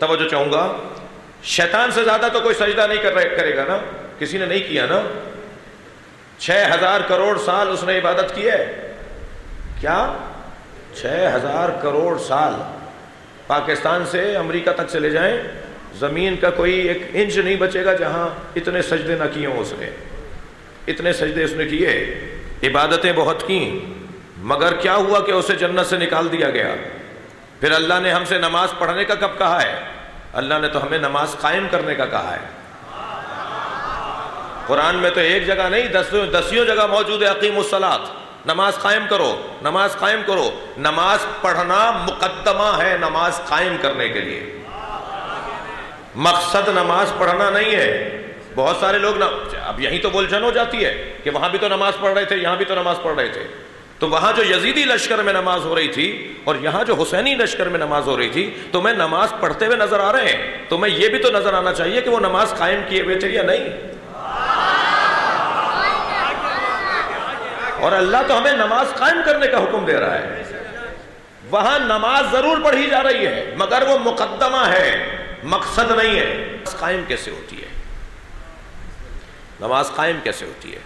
توجہ چاہوں گا، شیطان سے زیادہ تو کوئی سجدہ نہیں کرے گا نا، کسی نے نہیں کیا نا، 6000 کروڑ سال اس نے عبادت کی ہے، کیا 6000 کروڑ سال، پاکستان سے امریکہ تک چلے جائیں، زمین کا کوئی ایک انچ نہیں بچے گا جہاں اتنے سجدے نہ کیے ہوں اس نے، اتنے سجدے اس نے کیے، عبادتیں بہت کی، مگر کیا ہوا کہ اسے جنت سے نکال دیا گیا۔ پھر اللہ نے ہم سے نماز پڑھنے کا کب کہا ہے؟ اللہ نے تو ہمیں نماز قائم کرنے کا کہا ہے۔ قرآن میں تو ایک جگہ نہیں، دسیوں جگہ موجود ہے اقیم الصلاۃ، نماز قائم کرو، نماز قائم کرو۔ نماز پڑھنا مقدمہ ہے نماز قائم کرنے کے لیے، مقصد نماز پڑھنا نہیں ہے۔ بہت سارے لوگ اب یہیں تو الجھن ہو جاتی ہے کہ وہاں بھی تو نماز پڑھ رہے تھے، یہاں بھی تو نماز پڑھ رہے تھے، تو وہاں جو یزیدی لشکر میں نماز ہو رہی تھی اور یہاں جو حسینی لشکر میں نماز ہو رہی تھی، تو میں نماز پڑھتے ہوئے نظر آ رہے ہیں، تو میں یہ بھی تو نظر آنا چاہیے کہ وہ نماز قائم کیے ہوئے تھے یا نہیں۔ اور اللہ تو ہمیں نماز قائم کرنے کا حکم دے رہا ہے۔ وہاں نماز ضرور پڑھی جا رہی ہے مگر وہ مقدمہ ہے، مقصد نہیں ہے۔ نماز قائم کیسے ہوتی ہے؟ نماز قائم کیسے ہوتی ہے؟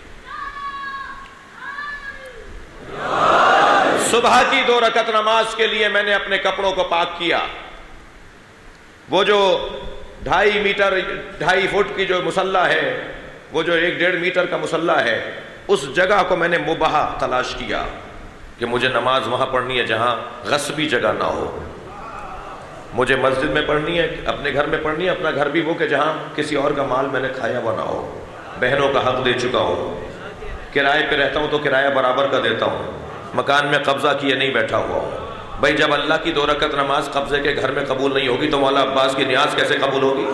صبح کی 2 رکعت نماز کے لیے میں نے اپنے کپڑوں کو پاک کیا، وہ جو 2.5 فٹ کی جو مصلی ہے، وہ جو 1.5 میٹر کا مصلی ہے، اس جگہ کو میں نے مباح تلاش کیا کہ مجھے نماز وہاں پڑھنی ہے جہاں غصبی جگہ نہ ہو، مجھے مسجد میں پڑھنی ہے، اپنے گھر میں پڑھنی ہے، اپنا گھر بھی وہ کہ جہاں کسی اور کا مال میں نے کھایا ہوا نہ ہو، بہنوں کا حق دے چکا ہوں، کرائے پہ رہتا ہوں تو کرایہ برابر کا دیتا ہوں، مکان میں قبضہ کیے نہیں بیٹھا ہوا ہوں۔ بھائی جب اللہ کی 2 رکعت نماز قبضے کے گھر میں قبول نہیں ہوگی تو مولا عباس کی نیاز کیسے قبول ہوگی؟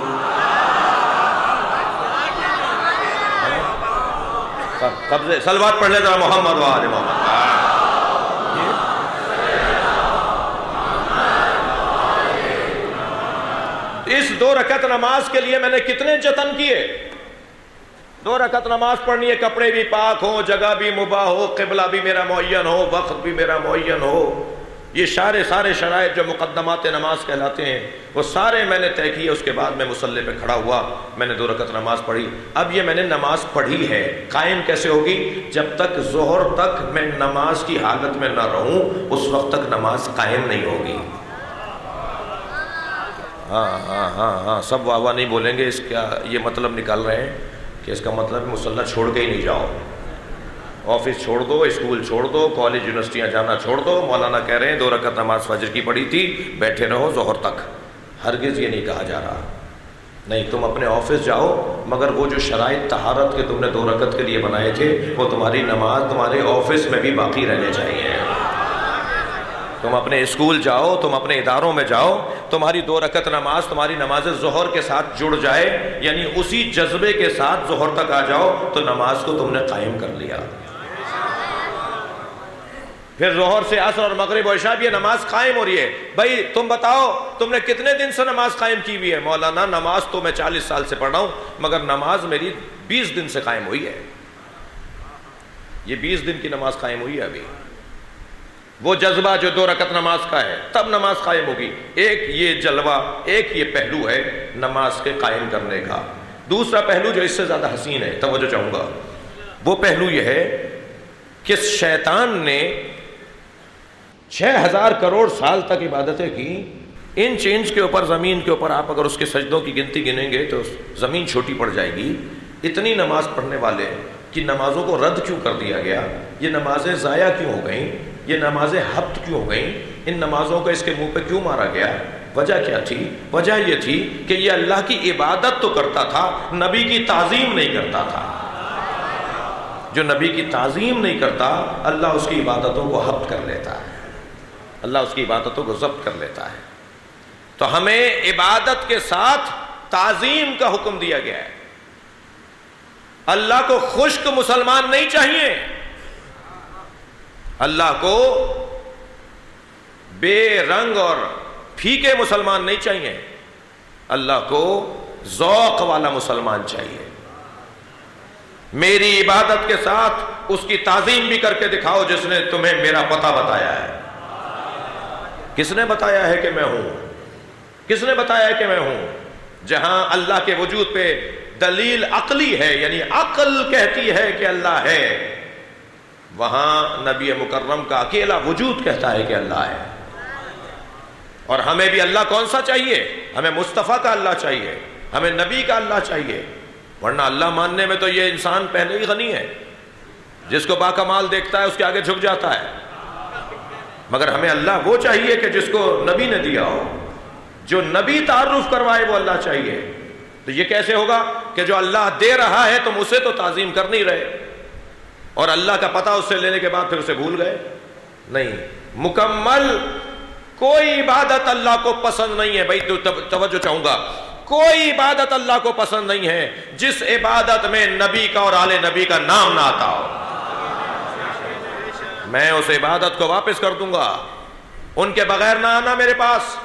قبضے صلوات پڑھ لے ذرا محمد و آل محمد۔ اس 2 رکعت نماز کے لیے میں نے کتنے جتن کیے۔ 2 رکعت نماز پڑھنی ہے، کپڑے بھی پاک ہوں، جگہ بھی مباح ہو، قبلہ بھی میرا معین ہو، وقت بھی میرا معین ہو، یہ سارے شرائط جو مقدمات نماز کہلاتے ہیں وہ سارے میں نے طے کیے۔ اس کے بعد میں مصلی پہ کھڑا ہوا، میں نے 2 رکعت نماز پڑھی۔ اب یہ میں نے نماز پڑھی ہے، قائم کیسے ہوگی؟ جب تک ظہر تک میں نماز کی حالت میں نہ رہوں اس وقت تک نماز قائم نہیں ہوگی۔ ہاں سب واہ واہ نہیں بولیں گے، اس کا یہ مطلب نکال رہے ہیں کہ اس کا مطلب مصلی چھوڑ کے ہی نہیں جاؤ، آفس چھوڑ دو، اسکول چھوڑ دو، کالج یونیورسٹیاں جانا چھوڑ دو۔ مولانا کہہ رہے ہیں 2 رکعت نماز فجر کی پڑھی تھی، بیٹھے رہو ظہر تک۔ ہرگز یہ نہیں کہا جا رہا، نہیں، تم اپنے آفس جاؤ مگر وہ جو شرائط طہارت کے تم نے 2 رکعت کے لیے بنائے تھے وہ تمہاری نماز تمہارے آفس میں بھی باقی رہنے چاہیے۔ تم اپنے اسکول جاؤ، تم اپنے اداروں میں جاؤ، تمہاری 2 رکعت نماز تمہاری نماز ظہر کے ساتھ جڑ جائے، یعنی اسی جذبے کے ساتھ ظہر تک آ جاؤ تو نماز کو تم نے قائم کر لیا۔ پھر ظہر سے عصر اور مغرب و عشاء بھی یہ نماز قائم ہو رہی ہے۔ بھائی تم بتاؤ تم نے کتنے دن سے نماز قائم کی ہوئی ہے؟ مولانا نماز تو میں 40 سال سے پڑھ رہا ہوں مگر نماز میری 20 دن سے قائم ہوئی ہے۔ یہ 20 دن کی نماز قائم ہوئی ہے ابھی۔ وہ جذبہ جو 2 رکعت نماز کا ہے تب نماز قائم ہوگی۔ ایک یہ جلوہ، ایک یہ پہلو ہے نماز کے قائم کرنے کا۔ دوسرا پہلو جو اس سے زیادہ حسین ہے، توجہ چاہوں گا، وہ پہلو یہ ہے کہ شیطان نے 6000 کروڑ سال تک عبادتیں کی، انچ انچ کے اوپر زمین کے اوپر آپ اگر اس کے سجدوں کی گنتی گنیں گے تو زمین چھوٹی پڑ جائے گی۔ اتنی نماز پڑھنے والے کہ نمازوں کو رد کیوں کر دیا گیا؟ یہ نمازیں ضائع کیوں ہو گئیں؟ یہ نمازیں ہبط کیوں ہو گئیں؟ ان نمازوں کو اس کے منہ پہ کیوں مارا گیا؟ وجہ کیا تھی؟ وجہ یہ تھی کہ یہ اللہ کی عبادت تو کرتا تھا، نبی کی تعظیم نہیں کرتا تھا۔ جو نبی کی تعظیم نہیں کرتا اللہ اس کی عبادتوں کو ہبط کر لیتا ہے، اللہ اس کی عبادتوں کو ضبط کر لیتا ہے۔ تو ہمیں عبادت کے ساتھ تعظیم کا حکم دیا گیا ہے۔ اللہ کو خشک مسلمان نہیں چاہیے، اللہ کو بے رنگ اور پھیکے مسلمان نہیں چاہیے، اللہ کو ذوق والا مسلمان چاہیے۔ میری عبادت کے ساتھ اس کی تعظیم بھی کر کے دکھاؤ جس نے تمہیں میرا پتہ بتایا ہے۔ کس نے بتایا ہے کہ میں ہوں؟ کس نے بتایا کہ میں ہوں؟ جہاں اللہ کے وجود پہ دلیل عقلی ہے، یعنی عقل کہتی ہے کہ اللہ ہے، وہاں نبی مکرم کا اکیلا وجود کہتا ہے کہ اللہ ہے۔ اور ہمیں بھی اللہ کون سا چاہیے؟ ہمیں مصطفیٰ کا اللہ چاہیے، ہمیں نبی کا اللہ چاہیے، ورنہ اللہ ماننے میں تو یہ انسان پہلے ہی غنی ہے، جس کو باکمال دیکھتا ہے اس کے آگے جھک جاتا ہے، مگر ہمیں اللہ وہ چاہیے کہ جس کو نبی نے دیا ہو، جو نبی تعارف کروائے وہ اللہ چاہیے۔ تو یہ کیسے ہوگا کہ جو اللہ دے رہا ہے تم اسے تو تعظیم کر نہیں رہے، اور اللہ کا پتہ اس سے لینے کے بعد پھر اسے بھول گئے؟ نہیں، مکمل کوئی عبادت اللہ کو پسند نہیں ہے۔ بھائی تو توجہ چاہوں گا، کوئی عبادت اللہ کو پسند نہیں ہے جس عبادت میں نبی کا اور آل نبی کا نام نہ آتا ہو۔ میں اس عبادت کو واپس کر دوں گا، ان کے بغیر نہ آنا میرے پاس،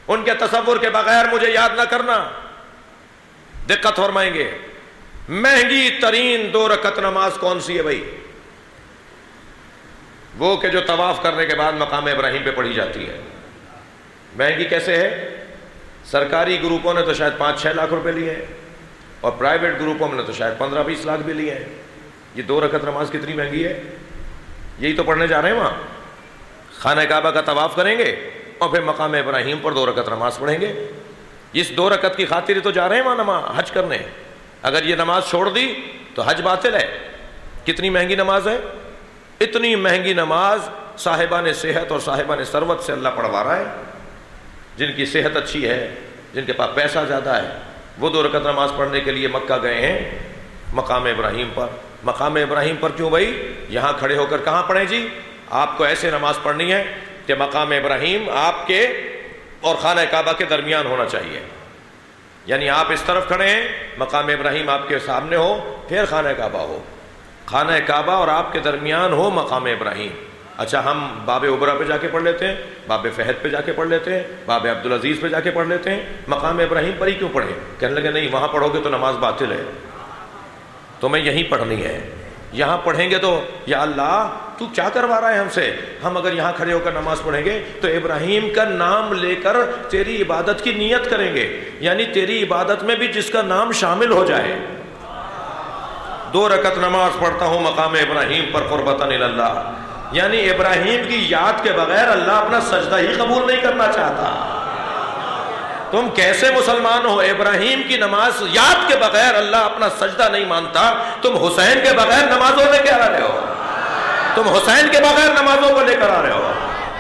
ان کے تصور کے بغیر مجھے یاد نہ کرنا۔ دقت فرمائیں گے، مہنگی ترین 2 رکعت نماز کون سی ہے بھائی؟ وہ کہ جو طواف کرنے کے بعد مقام ابراہیم پہ پڑھی جاتی ہے۔ مہنگی کیسے ہے؟ سرکاری گروپوں نے تو شاید 5-6 لاکھ روپے لیے ہیں، اور پرائیویٹ گروپوں نے تو شاید 15-20 لاکھ بھی لیے ہیں۔ یہ 2 رکعت نماز کتنی مہنگی ہے؟ یہی تو پڑھنے جا رہے ہیں، وہاں خانہ کعبہ کا طواف کریں گے اور پھر مقام ابراہیم پر 2 رکعت نماز پڑھیں گے۔ اس 2 رکعت کی خاطر تو جا رہے ہیں وہاں نماز حج کرنے۔ اگر یہ نماز چھوڑ دی تو حج باطل ہے۔ کتنی مہنگی نماز ہے؟ اتنی مہنگی نماز صاحبان صحت اور صاحبان ثروت سے اللہ پڑھوا رہا ہے۔ جن کی صحت اچھی ہے، جن کے پاس پیسہ زیادہ ہے، وہ 2 رکعت نماز پڑھنے کے لیے مکہ گئے ہیں مقام ابراہیم پر۔ مقام ابراہیم پر کیوں بھائی؟ یہاں کھڑے ہو کر کہاں پڑھیں جی؟ آپ کو ایسے نماز پڑھنی ہے کہ مقام ابراہیم آپ کے اور خانہ کعبہ کے درمیان ہونا چاہیے، یعنی آپ اس طرف کھڑے ہیں، مقام ابراہیم آپ کے سامنے ہو، پھر خانہ کعبہ ہو، خانہ کعبہ اور آپ کے درمیان ہو مقام ابراہیم۔ اچھا، ہم باب عبرہ پہ جا کے پڑھ لیتے ہیں، باب فہد پہ جا کے پڑھ لیتے ہیں، باب عبدالعزیز پہ جا کے پڑھ لیتے ہیں، مقام ابراہیم پر ہی کیوں پڑھیں؟ کہنے لگے نہیں، وہاں پڑھو گے تو نماز باطل ہے، تمہیں یہیں پڑھنی ہے۔ یہاں پڑھیں گے تو یا اللہ تو کیا کروا رہا ہے ہم سے؟ ہم اگر یہاں کھڑے ہو کر نماز پڑھیں گے تو ابراہیم کا نام لے کر تیری عبادت کی نیت کریں گے، یعنی تیری عبادت میں بھی جس کا نام شامل ہو جائے۔ 2 رکعت نماز پڑھتا ہوں مقام ابراہیم پر قربتاً اللہ، یعنی ابراہیم کی یاد کے بغیر اللہ اپنا سجدہ ہی قبول نہیں کرنا چاہتا۔ تم کیسے مسلمان ہو؟ ابراہیم کی نماز یاد کے بغیر اللہ اپنا سجدہ نہیں مانتا، تم حسین کے بغیر نمازوں لے کے آ رہے ہو، تم حسین کے بغیر نمازوں کو لے کر آ رہے ہو۔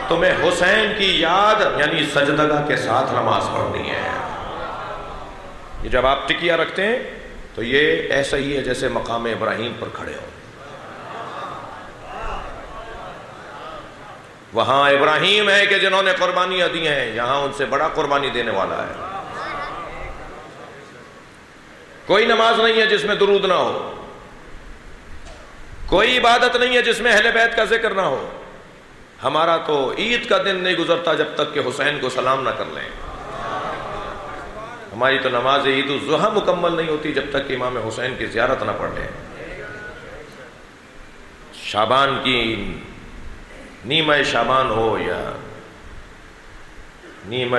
تمہیں حسین کی یاد یعنی سجدگاہ کے ساتھ نماز پڑھنی ہے۔ یہ جب آپ ٹکیا رکھتے ہیں تو یہ ایسا ہی ہے جیسے مقام ابراہیم پر کھڑے ہو۔ وہاں ابراہیم ہے کہ جنہوں نے قربانیاں دی ہیں، یہاں ان سے بڑا قربانی دینے والا ہے۔ کوئی نماز نہیں ہے جس میں درود نہ ہو، کوئی عبادت نہیں ہے جس میں اہل بیت کا ذکر نہ ہو۔ ہمارا تو عید کا دن نہیں گزرتا جب تک کہ حسین کو سلام نہ کر لیں۔ ہماری تو نماز عید الضحیٰ مکمل نہیں ہوتی جب تک کہ امام حسین کی زیارت نہ پڑھ لیں۔ شعبان کی نیمہ شعبان ہو یا نیمہ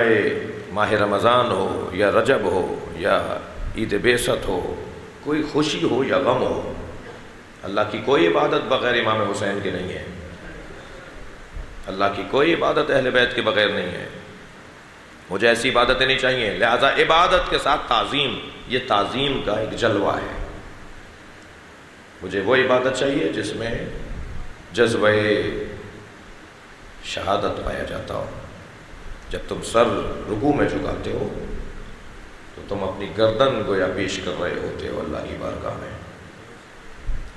ماہ رمضان ہو یا رجب ہو یا عید بعثت ہو، کوئی خوشی ہو یا غم ہو، اللہ کی کوئی عبادت بغیر امام حسین کی نہیں ہے، اللہ کی کوئی عبادت اہل بیت کے بغیر نہیں ہے۔ مجھے ایسی عبادتیں نہیں چاہیے، لہذا عبادت کے ساتھ تعظیم، یہ تعظیم کا ایک جلوہ ہے۔ مجھے وہ عبادت چاہیے جس میں جذبہ شہادت پایا جاتا ہو۔ جب تم سر رکوع میں جھکاتے ہو تو تم اپنی گردن گویا پیش کر رہے ہوتے ہو اللہ کی بارگاہ میں،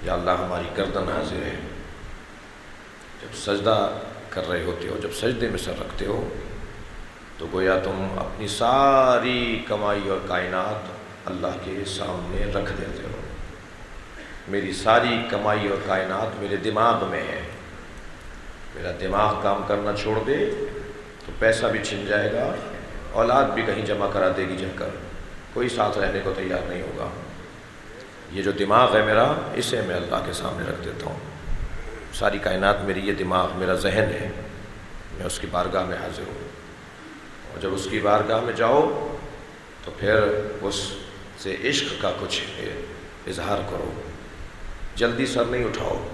یا اللہ ہماری گردن حاضر ہے۔ جب سجدہ کر رہے ہوتے ہو، جب سجدے میں سر رکھتے ہو تو گویا تم اپنی ساری کمائی اور کائنات اللہ کے سامنے رکھ دیتے ہو۔ میری ساری کمائی اور کائنات میرے دماغ میں ہے، میرا دماغ کام کرنا چھوڑ دے تو پیسہ بھی چھن جائے گا، اولاد بھی کہیں جمع کرا دے گی جا کر، کوئی ساتھ رہنے کو تیار نہیں ہوگا۔ یہ جو دماغ ہے میرا، اسے میں اللہ کے سامنے رکھ دیتا ہوں۔ ساری کائنات میری یہ دماغ، میرا ذہن ہے، میں اس کی بارگاہ میں حاضر ہوں۔ اور جب اس کی بارگاہ میں جاؤ تو پھر اس سے عشق کا کچھ اظہار کرو، جلدی سر نہیں اٹھاؤ۔